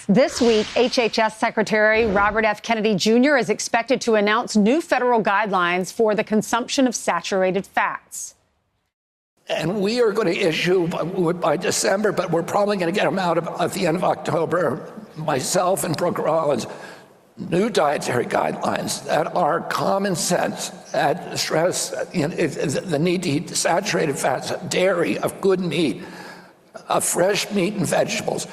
This week, HHS Secretary Robert F. Kennedy Jr. is expected to announce new federal guidelines for the consumption of saturated fats. And we are going to issue by December, but we're probably going to get them out at the end of October, myself and Brooke Rollins, new dietary guidelines that are common sense, that stress the need to eat saturated fats, dairy, of good meat, of fresh meat and vegetables.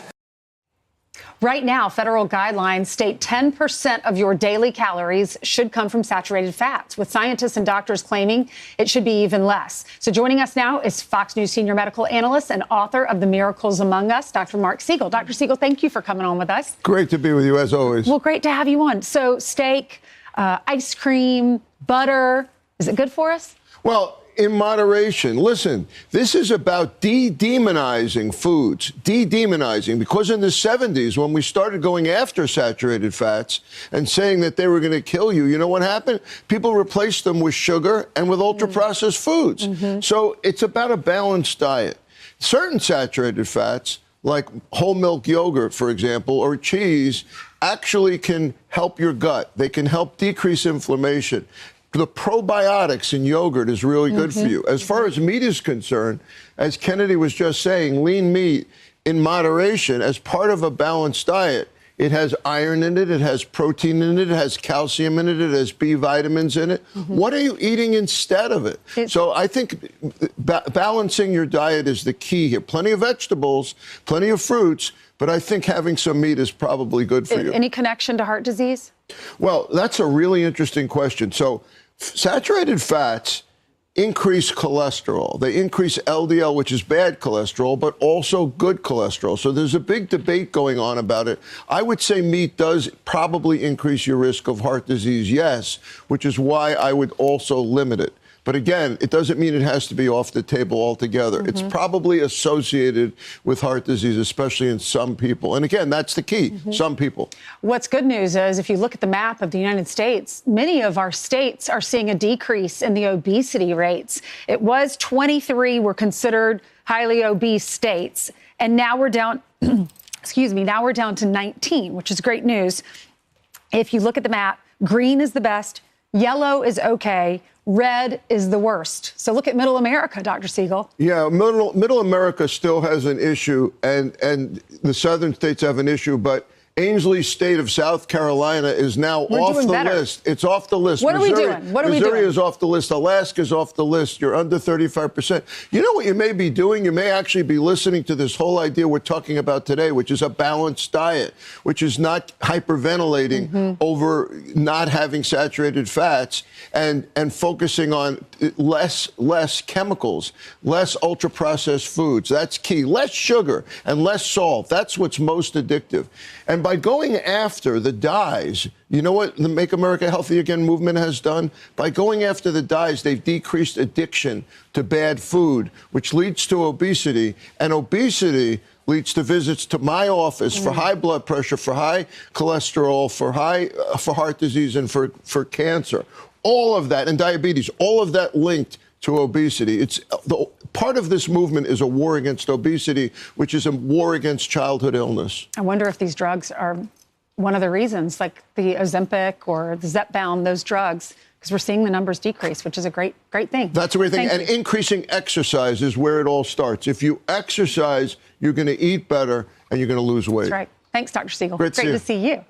Right now, federal guidelines state 10% of your daily calories should come from saturated fats, with scientists and doctors claiming it should be even less. So joining us now is Fox News senior medical analyst and author of The Miracles Among Us, Dr. Mark Siegel. Dr. Siegel, thank you for coming on with us. Great to be with you, as always. Well, great to have you on. So steak, ice cream, butter, is it good for us? Well, in moderation. Listen, this is about de-demonizing foods, de-demonizing, because in the 70s, when we started going after saturated fats and saying that they were going to kill you, you know what happened? People replaced them with sugar and with ultra-processed foods. So it's about a balanced diet. Certain saturated fats, like whole milk yogurt, for example, or cheese, actually can help your gut. They can help decrease inflammation. The probiotics in yogurt is really good for you. As far as meat is concerned, as Kennedy was just saying, lean meat in moderation as part of a balanced diet. It has iron in it, it has protein in it, it has calcium in it, it has B vitamins in it. What are you eating instead of it? So I think balancing your diet is the key here. Plenty of vegetables, plenty of fruits, but I think having some meat is probably good for you. Any connection to heart disease? Well, that's a really interesting question. So saturated fats increase cholesterol. They increase LDL, which is bad cholesterol, but also good cholesterol. So there's a big debate going on about it. I would say meat does probably increase your risk of heart disease, yes, which is why I would also limit it. But again, it doesn't mean it has to be off the table altogether. It's probably associated with heart disease, especially in some people. And again, that's the key, some people. What's good news is if you look at the map of the United States, many of our states are seeing a decrease in the obesity rates. It was 23 were considered highly obese states, and now we're down, excuse me, now we're down to 19, which is great news. If you look at the map, green is the best, yellow is okay, red is the worst. So look at Middle America, Dr. Siegel. Yeah, Middle America still has an issue, and the southern states have an issue, but Ainsley's state of South Carolina is now off the list. It's off the list. What are we doing? What are we doing? Missouri is off the list. Alaska's off the list. You're under 35%. You know what you may be doing? You may actually be listening to this whole idea we're talking about today, which is a balanced diet, which is not hyperventilating over not having saturated fats and focusing on less chemicals, less ultra-processed foods. That's key. Less sugar and less salt. That's what's most addictive. And by going after the dyes, you know what the Make America Healthy Again movement has done? By going after the dyes, they've decreased addiction to bad food, which leads to obesity. And obesity leads to visits to my office for high blood pressure, for high cholesterol, for heart disease, and for cancer. All of that, and diabetes, all of that linked to obesity. Part of this movement is a war against obesity, which is a war against childhood illness. I wonder if these drugs are one of the reasons, like the Ozempic or the Zepbound, those drugs, because we're seeing the numbers decrease, which is a great thing. That's a great thing. And increasing exercise is where it all starts. If you exercise, you're going to eat better and you're going to lose weight. That's right. Thanks, Dr. Siegel. Great to see you.